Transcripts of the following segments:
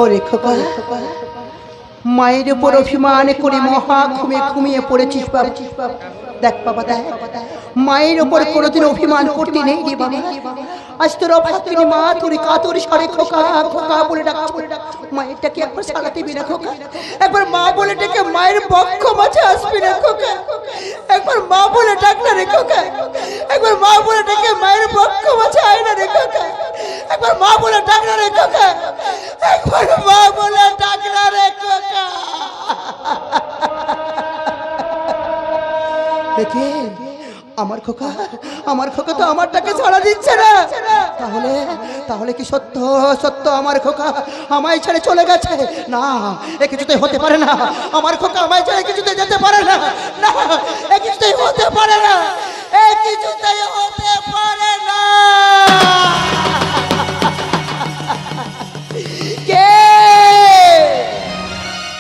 ওরে খোকা, মায়ের উপর অভিমান করে মহা ঘুমিয়ে পড়েছিস বাবা। দেখ বাবা, দেখ মায়ের উপর কোনোদিন অভিমান করতে নেই রে বাবা। আজ তোর অভাগিনী মা তোর কাতর স্বরে খোকা খোকা বলে ডাকছে। মায়েরটাকে একবার সাড়া দিবি না খোকা? একবার মা বলে ডেকে মায়ের বক্ষ মাঝে আসবি না খোকা? একবার মা বলে ডাক না রে খোকা? একবার মা বলে ডেকে মায়ের বক্ষ মাঝে আয় না রে খোকা? একবার মা বলে ডাক না রে খোকা? একবার মা বলে ডাক না রে খোকা? দেখে আমার খোকা, আমার খোকা তো আমারটাকে ছাড়া দিচ্ছে না। তাহলে তাহলে কি সত্য সত্য আমার খোকা আমায় ছেড়ে চলে গেছে? না, এ কিছুতেই হতে পারে না। আমার খোকা আমায় ছেড়ে কিছুতে যেতে পারে না। না, এ কিছুতেই হতে পারে না। এ কিছুতেই হতে পারে না। কে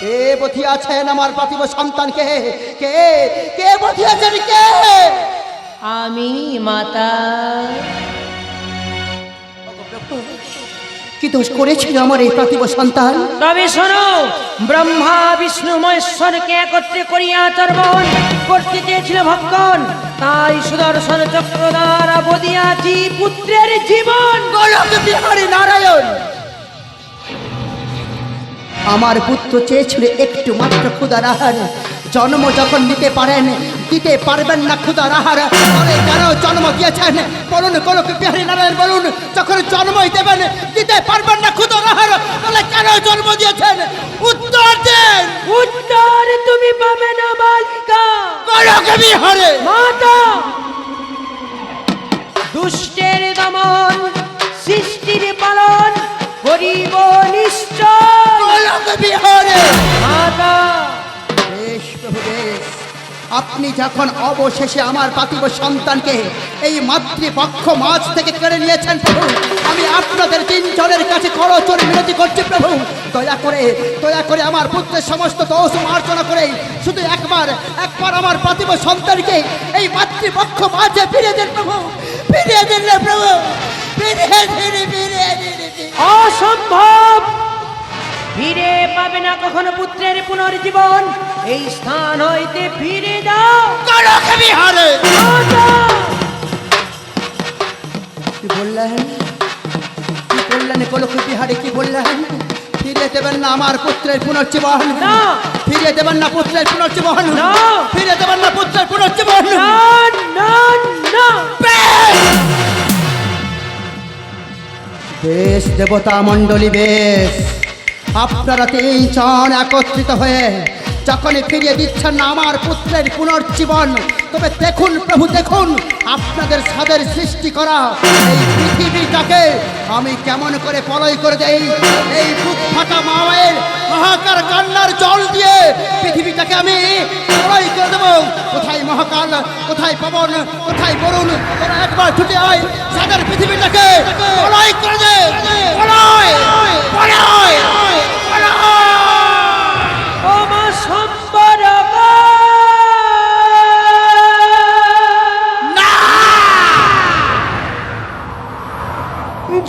কে বধিয়াছেন আমার পার্থিব সন্তানকে? কে কে বধিয়াছেন? কে? আমি মাতা। কি দোষ করেছিল আমার এই পার্থিব সন্তান? তবে শোনো, ব্রহ্মা বিষ্ণু মহেশ্বরকে একত্রে করিয়া চর্বণ করতে চেয়েছিল ভক্ষণ, তাই সুদর্শন চক্র দ্বারা বদিয়াছি পুত্রের জীবন। গোলক বিহারী নারায়ণ, আমার পুত্র চেয়েছিল একটু মাত্র ক্ষুধার আহার। জন্ম যখন দিতে পারবেন না ক্ষুধার আহার, তাহলে কেন জন্ম দিয়েছেন বলুন? গোলক বিহারী নারায়ণ বলুন, যখন জন্মই দেবেন দিতে পারবেন না ক্ষুধার আহার, তাহলে কেন জন্ম দিয়েছেন? উত্তর দেন। উত্তর তুমি পাবে না বালিকা। গোলক বিহারী মাতা, দুষ্টের দমন সৃষ্টির পালন করিব নিশ্চয়। গোলক বিহারী মাতা, বেশ প্রভু বেশ, আপনি যখন অবশেষে আমার পার্থিব সন্তানকে এই মাতৃপক্ষ মাঝ থেকে কেড়ে নিয়েছেন প্রভু, আমি আপনাদের তিনজনের কাছে করজোড়ে মিনতি করছি প্রভু, দয়া করে আমার পুত্রের সমস্ত দোষ মার্জনা করে শুধু একবার আমার পার্থিব সন্তানকে এই মাতৃপক্ষ মাঝে ফিরিয়ে দেন প্রভু, ফিরিয়ে দিন না প্রভু, ফিরিয়ে দিন। অসম্ভব, ফিরে পাবে না কখনো পুত্রের পুনর্জীবন। এই স্থান হইতে ফিরে যাও। গোলক বিহারী মাতা, কি বললেন? কি বললেন গোলক বিহারী? কি বললেন? ফিরিয়ে দেবেন না আমার পুত্রের পুনর্জীবন? না। ফিরিয়ে দেবেন না পুত্রের পুনর্জীবন? না। ফিরিয়ে দেবেন না পুত্রের পুনর্জীবন? না না না। বেশ দেবতা মণ্ডলী বেশ, আপনারা তিনজন একত্রিত হয়ে যখনই ফিরিয়ে দিচ্ছেন না আমার পুত্রের পুনর্জীবন, তবে দেখুন প্রভু দেখুন, আপনাদের সাদের সৃষ্টি করা এই পৃথিবীটাকে আমি কেমন করে পলয় করে দেই। এই বুক ফাটা মায়ের মহাকার কান্নার জল দিয়ে পৃথিবীটাকে আমি পলয় করে দেবো। কোথায় মহাকাল, কোথায় পবন, কোথায় বরুণ, তোরা একবার ছুটে আয়, সাদের পৃথিবীটাকে পলয় করে দে। পলয় পলয় পলয়। ওমা সম্বরগ না,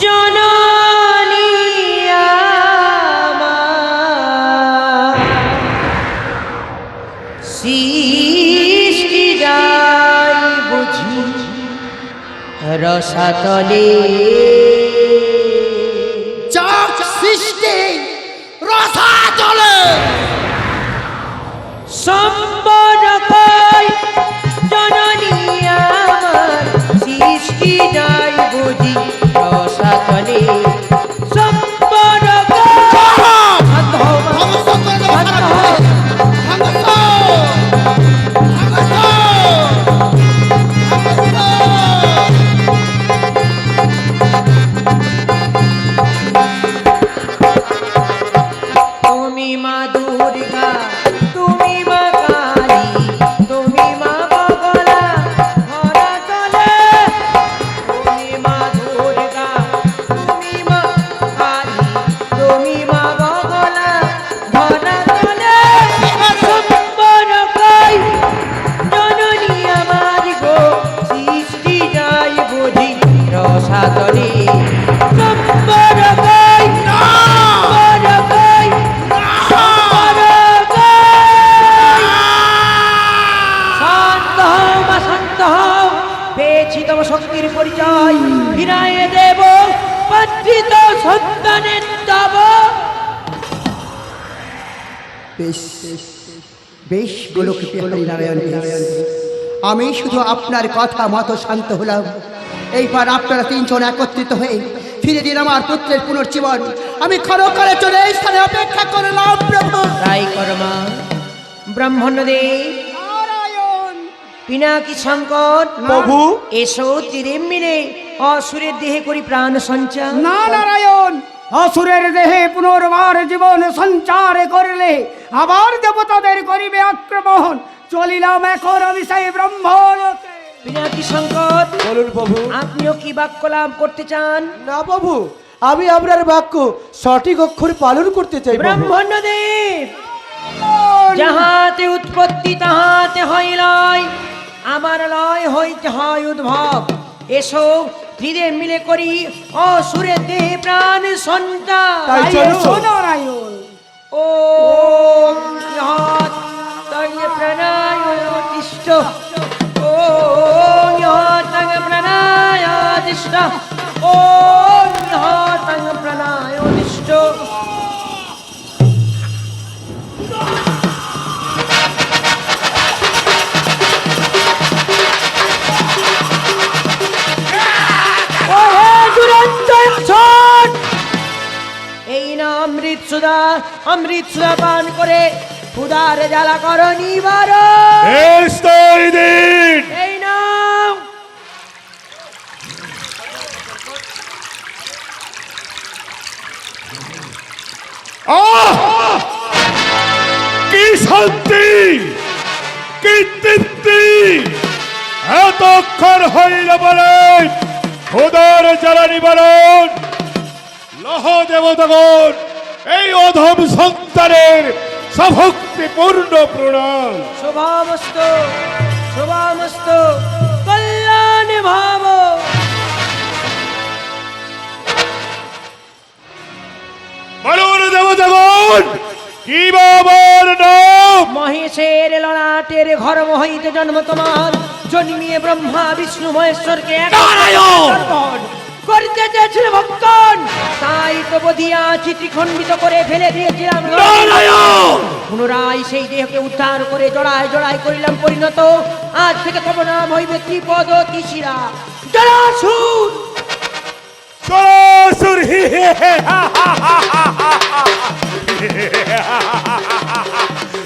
জননী আমার সৃষ্টি যাই বুঝি রসাতলে। জগ সৃষ্টি রসাতলে। সম্বরগ জননী আমার সৃষ্টি যাই বুঝি রসাতলে। সম্বরগ শান্ত হও মা, শান্ত হও। তুমি মা দুর্গা, তুমি মা কালী, সন্তানের তব। বেশ বেশ গোলক বিহারী নারায়ণ বেশ। আমি শুধু আপনার কথা মতো শান্ত হলাম। এইবার আপনারা তিনজন একত্রিত হয়ে ফিরে দিন আমার পুত্রের পুনর্জীবন। আমি ক্ষণকালে চলে এই স্থানে অপেক্ষা করলাম প্রভু। তাই কর্মা ব্রাহ্মণদেব পিনাকি সংকট প্রভু। এসো তীরে মিলে অসুরের দেহে করি প্রাণ সঞ্চার। না নারায়ণ, অসুরের দেহে পুনর্বার জীবন সঞ্চার করলে আবার দেবতাদের করিবে আক্রমণ। চলিলাম এখন আমি সেই ব্রহ্মলোকে। পিনাকি সংকট বলুন প্রভু। আপনিও কি বাক্য লাভ করতে চান? না প্রভু, আমি আপনার বাক্য সঠিক অক্ষর পালন করতে চাই প্রভু। ব্রাহ্মণদেব যাহাতে উৎপত্তি তাহাতে হয় লয়, আমার লয় হইতে হয় উদ্ভব। এসো ধীরে মিলে করি অসুরের দেহে প্রাণ সঞ্চার। তাই তাই চলো। এসো নারায়ণ। ও ইহৎ তৈ প্রাণায় তিষ্ঠ। ও ইহৎ তৈ প্রাণায় তিষ্ঠ। ও ইহৎ তৈ প্রাণায় তিষ্ঠ। ও হে দুরন্ত ছট! এই না অমৃত সুধা পান করে ক্ষুধার জ্বালা কর নিবারণ। এই নাও কি শান্তি, কি তৃপ্তি! এতক্ষণ হইল বলে খোদার জ্বালা নিবারণ। লহ দেবতাগণ, এই অধম সন্তানের সভক্তিপূর্ণ প্রণাম। শুভমস্তু শুভমস্তু কল্যাণ ভাব। বলুন দেবতাগণ, কি বাবার নাম? মহেশের ললাটের ঘর হইতে জন্ম তোমার। জন্মিয়ে ব্রহ্মা বিষ্ণু মহেশ্বরকে এক অর্পণ করতে চেয়েছিল ভক্তন। তাই তো বধিয়া চিত্রিখণ্ডিত করে ফেলে দিয়েছিলাম। পুনরায় সেই দেহকে উদ্ধার করে জড়ায় জড়ায় করিলাম পরিণত। আজ থেকে তব নাম হইবে ত্রিপদ তিশিরা জলাসুর। জলাসুর! হি হি হে হা হা হা হা হা হা।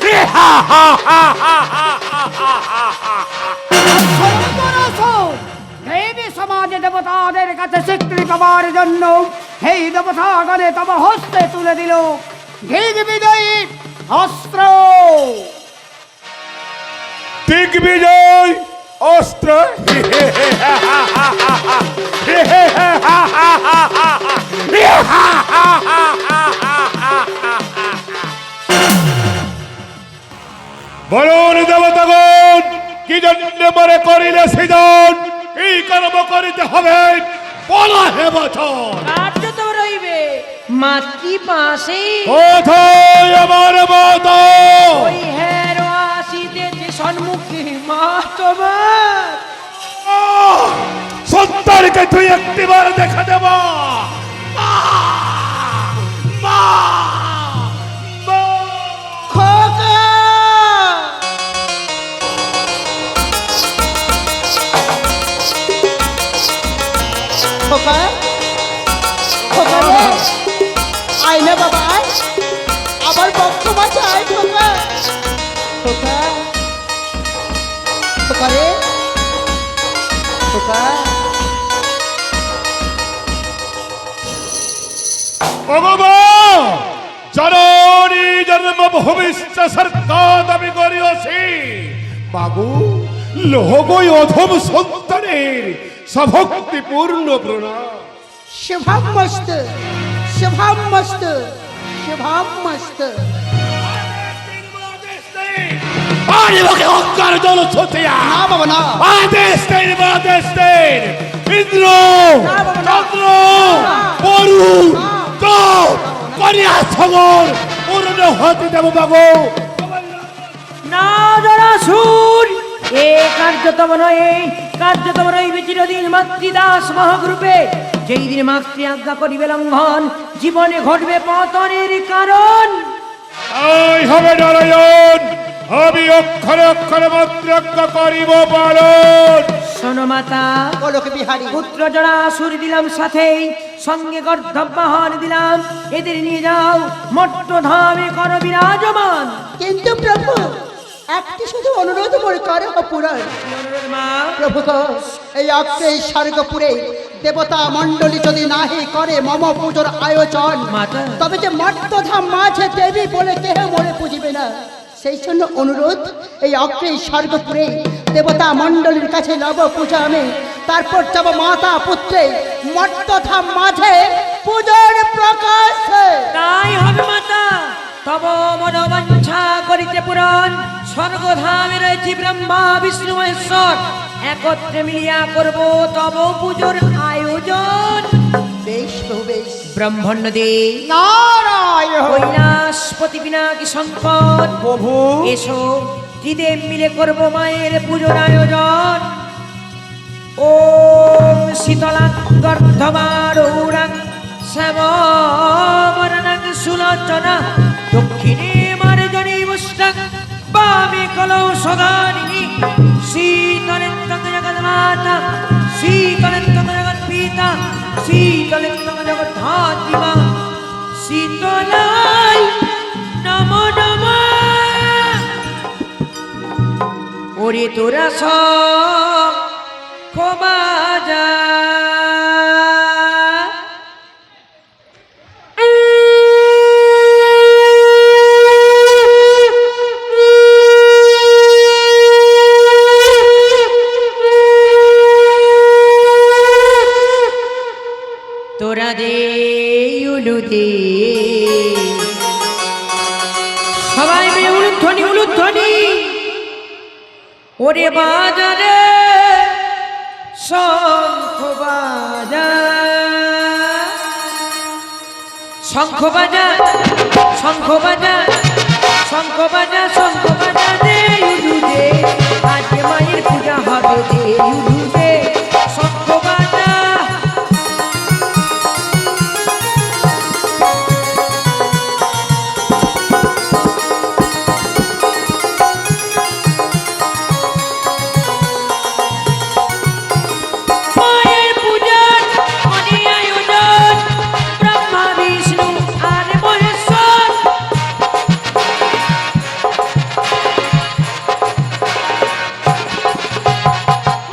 হি হা হা হা হা হা হা হা হা। দেবী সমাজে দেবতাদের কাছে স্বীকৃতি পাবার জন্য এই দেবতাগণে তব হস্তে তুলে দিল দিগ্বিজয়ী অস্ত্র। দিগ্বিজয় অস্ত্র! হি হে হে হা হা হা হা হা। হি হে হে হা হা হা হা হা। হি হা হা হা হা হা হা হা। বলুন দেবতাগণ, কি জন্য মনে করিলে সৃজন? কি কর্ম করিতে হবে বলা হে বচন। কার্য তো রইবে মাতৃ পাশে। কোথায় আমার মাতা? ওই হেরো আসিতেছে সম্মুখে মা তোমার। সন্তানকে তুই একটিবার দেখা দেব। মা! মা! মা! খোকা! খোকা! খোকা রে! আয় না বাবা আয়। আবার বক্ষ বাঁচা আয় খোকা। খোকা! খোকা রে! খোকা! ভগবান জননী জন্মভূমিশ্চ সরকার আমি করিয়াছি। বাবু লোহগই অধম সন্তানের সভক্তিপূর্ণ প্রণাম। शुभम मस्त शुभम मस्त शुभम मस्त। আরে ওকে অঙ্কার জল ছতিয়া। না বাবা না। আদেশ দেন, আদেশ দেন। ইন্দ্র, বাবা, না। চন্দ্র, বরুণ, দেব, করিয়া সগর পূর্ণ হতে দেব বাবু। না জরাসুর, এ কার্যতম নয়, কার্যতম রইবে চিরদিন মাতৃদাস মহাগ্রুপে। যেই দিন মাতৃ আজ্ঞা করিবে লঙ্ঘন, জীবনে ঘটবে পতনের কারণ। তাই হবে নারায়ণ, আমি অক্ষরে অক্ষরে মন্ত্রজ্ঞ করিব পালন। শোনো মাতা, গোলক বিহারী, পুত্র জোড়া আসুর দিলাম সাথে, সঙ্গে গর্ধবাহন দিলাম, এদের নিয়ে যাও মট্ট ধামে করো বিরাজমান। কিন্তু প্রভু একটি শুধু অনুরোধ মোর করে পুরাণ। অনুরোধ মা, প্রভু গো, এই অক্ষে স্বর্গপুরে দেবতা মণ্ডলী যদি নাহি করে মম পুজোর আয়োজন, মাতা। তবে যে মর্তধাম মাঝে দেবী বলে কেহ মনে পুজিবে না। সেই জন্য অনুরোধ, এই অক্ষে স্বর্গপুরে দেবতা মণ্ডলীর কাছে লব পূজা আমি, তারপর যাব মাতা পুত্রে মর্তধাম মাঝে পূজার প্রকাশে। তাই হবে মাতা। তব মনোবাঞ্ছা করিতে পুরাণ, স্বর্গধামে রয়েছে ব্রহ্মা বিষ্ণু মহেশ্বর, একত্রে মিলিয়া করব তব পুজোর আয়োজন। বেশ প্রভু বেশ। ব্রহ্মণ্য দে নারায়ণ কৈলাসপতি পিনাকি শঙ্কর, প্রভু এসো ত্রিদেব মিলে করব মায়ের পুজোর আয়োজন। ওম শীতলা গর্ধমারৌরাং শ্যামবরণাং সুলোচনা, দক্ষিণে মার্জনে মুষ্টাং বামে কলৌষধারিণী, শীতলেন্দং জগন্মাতা, শীতলেন্দং জগৎপিতা, শীতলেন্দং জগদ্ধাত্রীমা, শীতলাই নমো নমঃ। ওরে তোরা সব খোবাজা, তোরা দে উলু দে, সবাই মিলে উলুধ্বনি উলুধ্বনি। ওরে বাজারে শঙ্খ বাজা, শঙ্খ বাজা, শঙ্খ বাজা, শঙ্খ বাজা, শঙ্খ বাজা দে উলু দে, আজকে মায়ের পূজা হবে দে উলু দে, শঙ্খ বাজা। মায়ের পূজার মনে আয়োজন, ব্রহ্মা বিষ্ণু আর মহেশ্বর,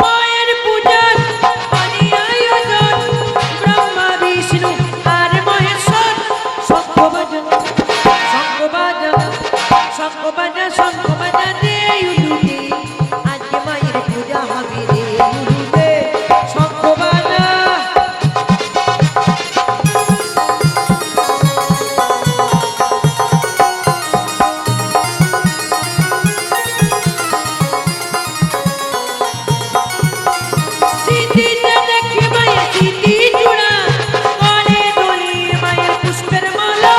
মায়ের পূজার মনে আয়োজন, ব্রহ্মা বিষ্ণু আর মহেশ্বর। শঙ্খ বাজা, শঙ্খ বাজা, শঙ্খ বাজা, শঙ্খ বাজা দে উলু দে, আজকে মায়ের পূজা হবে রে উলু দে, শঙ্খ বাজা। সিঁথিতে দেখি মায়ের সিঁথি চূড়া, গলে দোলে মায়ের পুষ্পের মালা,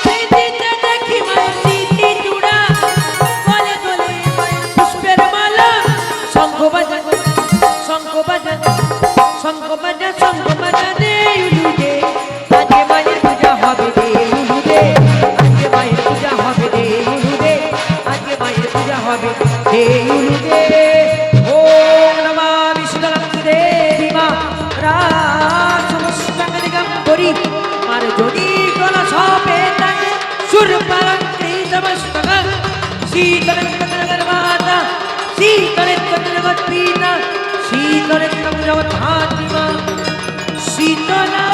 সিঁথিতে দেখি মায়ের সিঁথি চূড়া, গলে দোলে মায়ের পুষ্পের মালা। শঙ্খ বাজা, শঙ্খ বাজা, শঙ্খ বাজা, শঙ্খ বাজা দে উলু দে, আজকে মায়ের পূজা হবে দে উলু দে, আজকে মায়ের পূজা হবে দে উলু দে, আজকে মায়ের পূজা হবে দে উলু দে। ওম নমঃ বিষ্ণুদেবী মা রাসমস্তাং দিগম্বরী, আর যদি কলস হবে তাকে সুরপালঙ্কৃতমস্তক, শীতলেন্দগর্মাতা, শীতলেন্দগৎপিতা, শীতলেন্দং জগদ্ধাত্রীমা, শীতলা